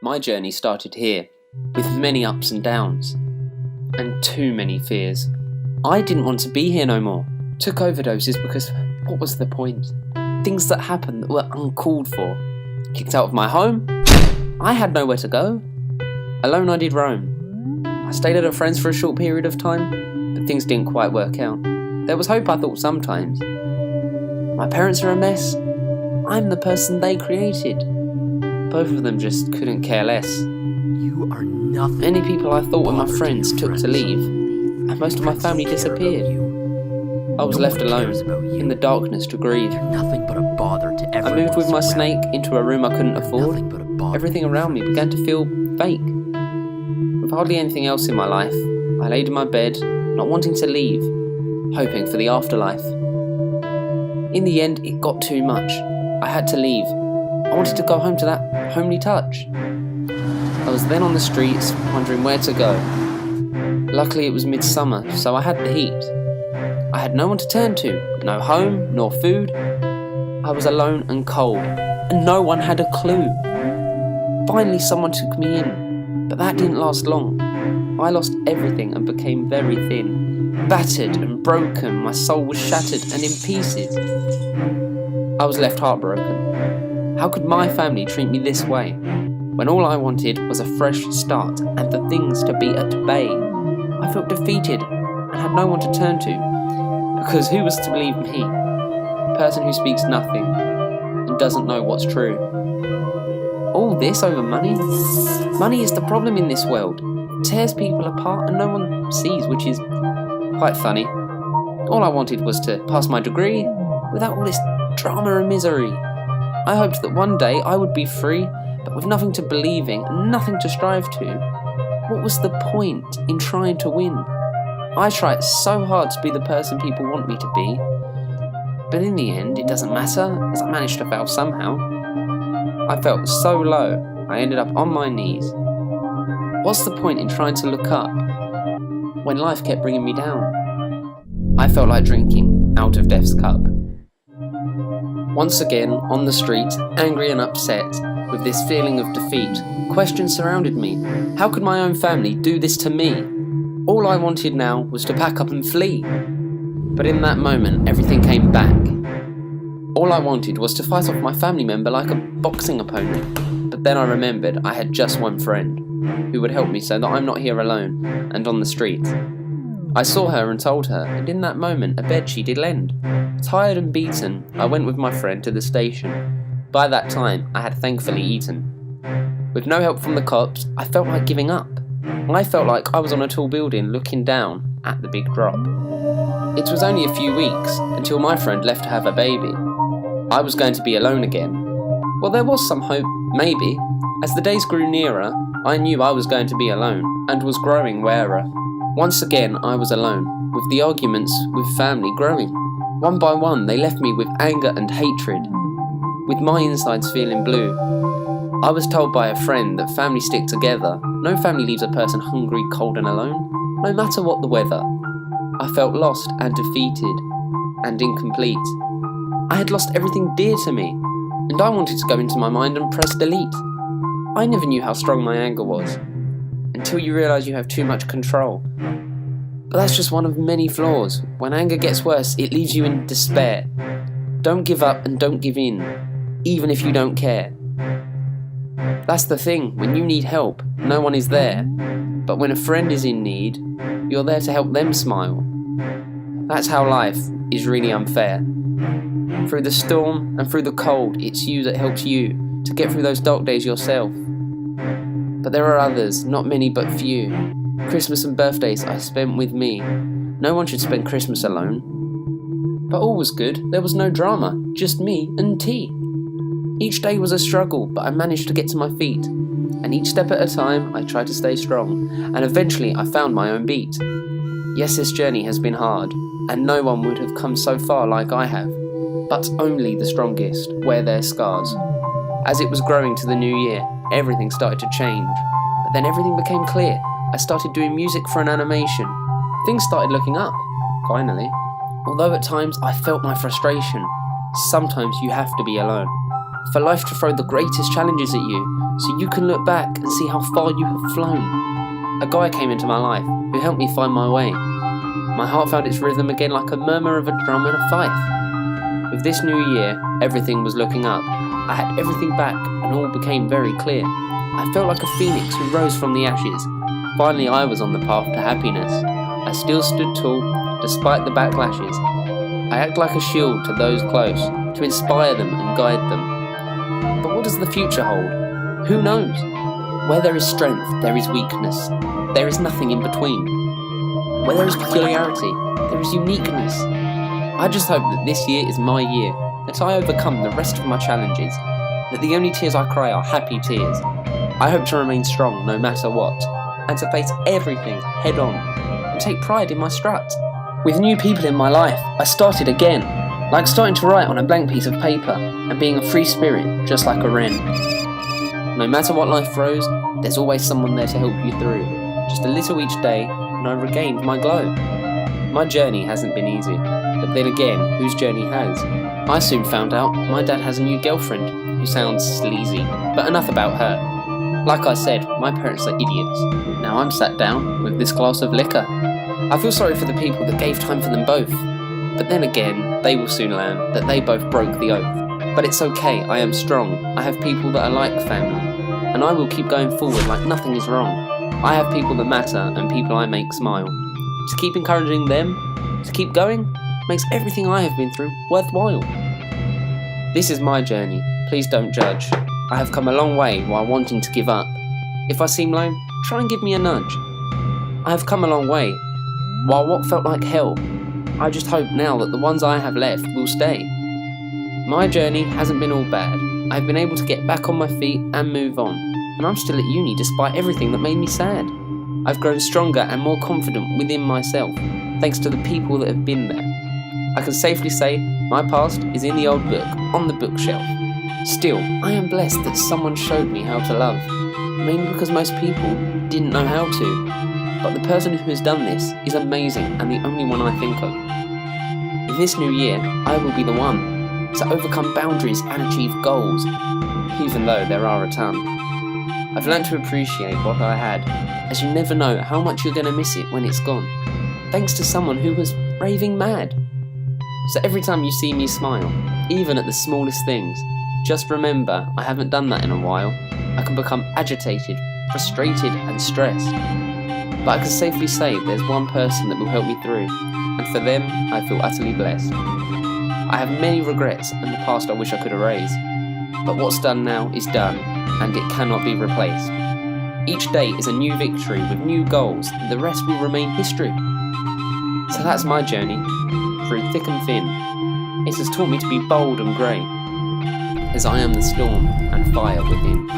My journey started here, with many ups and downs, and too many fears. I didn't want to be here no more. Took overdoses because what was the point? Things that happened that were uncalled for. Kicked out of my home. I had nowhere to go. Alone I did roam. I stayed at a friend's for a short period of time, but things didn't quite work out. There was hope, I thought, sometimes. My parents are a mess. I'm the person they created. Both of them just couldn't care less. You are nothing. Many people I thought were my friends took to leave, and most of my family disappeared. I was left alone, in the darkness to grieve. You're nothing but a bother to everyone. I moved with my around. snake into a room I couldn't afford. Nothing but a bother. Everything around me began to feel fake. With hardly anything else in my life, I laid in my bed, not wanting to leave, hoping for the afterlife. In the end, it got too much. I had to leave. I wanted to go home to that homely touch. I was then on the streets, wondering where to go. Luckily it was midsummer, so I had the heat. I had no one to turn to, no home, nor food. I was alone and cold, and no one had a clue. Finally someone took me in, but that didn't last long. I lost everything and became very thin. Battered and broken, my soul was shattered and in pieces. I was left heartbroken. How could my family treat me this way, when all I wanted was a fresh start and for things to be at bay? I felt defeated and had no one to turn to, because who was to believe me, a person who speaks nothing and doesn't know what's true? All this over money? Money is the problem in this world. It tears people apart and no one sees, which is quite funny. All I wanted was to pass my degree without all this drama and misery. I hoped that one day I would be free, but with nothing to believe in and nothing to strive to. What was the point in trying to win? I tried so hard to be the person people want me to be, but in the end it doesn't matter, as I managed to fail somehow. I felt so low, I ended up on my knees. What's the point in trying to look up when life kept bringing me down? I felt like drinking out of death's cup. Once again, on the street, angry and upset, with this feeling of defeat, questions surrounded me. How could my own family do this to me? All I wanted now was to pack up and flee. But in that moment, everything came back. All I wanted was to fight off my family member like a boxing opponent. But then I remembered I had just one friend, who would help me so that I'm not here alone, and on the street. I saw her and told her, and in that moment a bed she did lend. Tired and beaten, I went with my friend to the station. By that time, I had thankfully eaten. With no help from the cops, I felt like giving up. I felt like I was on a tall building looking down at the big drop. It was only a few weeks until my friend left to have a baby. I was going to be alone again. Well, there was some hope, maybe. As the days grew nearer, I knew I was going to be alone, and was growing rarer. Once again, I was alone, with the arguments with family growing. One by one, they left me with anger and hatred, with my insides feeling blue. I was told by a friend that families stick together. No family leaves a person hungry, cold and alone, no matter what the weather. I felt lost and defeated, and incomplete. I had lost everything dear to me, and I wanted to go into my mind and press delete. I never knew how strong my anger was, until you realise you have too much control. But that's just one of many flaws. When anger gets worse, it leaves you in despair. Don't give up and don't give in, even if you don't care. That's the thing, when you need help, no one is there. But when a friend is in need, you're there to help them smile. That's how life is really unfair. Through the storm and through the cold, it's you that helps you to get through those dark days yourself. But there are others, not many but few. Christmas and birthdays I spent with me. No one should spend Christmas alone. But all was good, there was no drama, just me and tea. Each day was a struggle, but I managed to get to my feet. And each step at a time, I tried to stay strong. And eventually I found my own beat. Yes, this journey has been hard, and no one would have come so far like I have. But only the strongest wear their scars. As it was growing to the new year, everything started to change. But then everything became clear. I started doing music for an animation. Things started looking up, finally. Although at times I felt my frustration, sometimes you have to be alone. For life to throw the greatest challenges at you, so you can look back and see how far you have flown. A guy came into my life who helped me find my way. My heart found its rhythm again like a murmur of a drum and a fife. With this new year, everything was looking up. I had everything back and all became very clear. I felt like a phoenix who rose from the ashes. Finally I was on the path to happiness. I still stood tall, despite the backlashes. I act like a shield to those close, to inspire them and guide them. But what does the future hold? Who knows? Where there is strength, there is weakness. There is nothing in between. Where there is peculiarity, there is uniqueness. I just hope that this year is my year, that I overcome the rest of my challenges, that the only tears I cry are happy tears. I hope to remain strong no matter what, and to face everything head on, and take pride in my strut. With new people in my life, I started again, like starting to write on a blank piece of paper, and being a free spirit, just like a wren. No matter what life throws, there's always someone there to help you through. Just a little each day, and I regained my glow. My journey hasn't been easy, but then again, whose journey has? I soon found out my dad has a new girlfriend, who sounds sleazy, but enough about her. Like I said, my parents are idiots. Now I'm sat down with this glass of liquor. I feel sorry for the people that gave time for them both, but then again, they will soon learn that they both broke the oath. But it's okay, I am strong. I have people that are like family, and I will keep going forward like nothing is wrong. I have people that matter and people I make smile. To keep encouraging them, to keep going, makes everything I have been through worthwhile. This is my journey, please don't judge. I have come a long way while wanting to give up. If I seem low, try and give me a nudge. I have come a long way, while what felt like hell, I just hope now that the ones I have left will stay. My journey hasn't been all bad. I've been able to get back on my feet and move on, and I'm still at uni despite everything that made me sad. I've grown stronger and more confident within myself, thanks to the people that have been there. I can safely say my past is in the old book, on the bookshelf. Still, I am blessed that someone showed me how to love, mainly because most people didn't know how to. But the person who has done this is amazing and the only one I think of. In this new year, I will be the one to overcome boundaries and achieve goals, even though there are a ton. I've learned to appreciate what I had, as you never know how much you're going to miss it when it's gone, thanks to someone who was raving mad. So every time you see me smile, even at the smallest things, just remember I haven't done that in a while. I can become agitated, frustrated and stressed. But I can safely say there's one person that will help me through, and for them I feel utterly blessed. I have many regrets and the past I wish I could erase, but what's done now is done, and it cannot be replaced. Each day is a new victory with new goals, and the rest will remain history. So that's my journey, through thick and thin. It has taught me to be bold and grey, as I am the storm and fire within.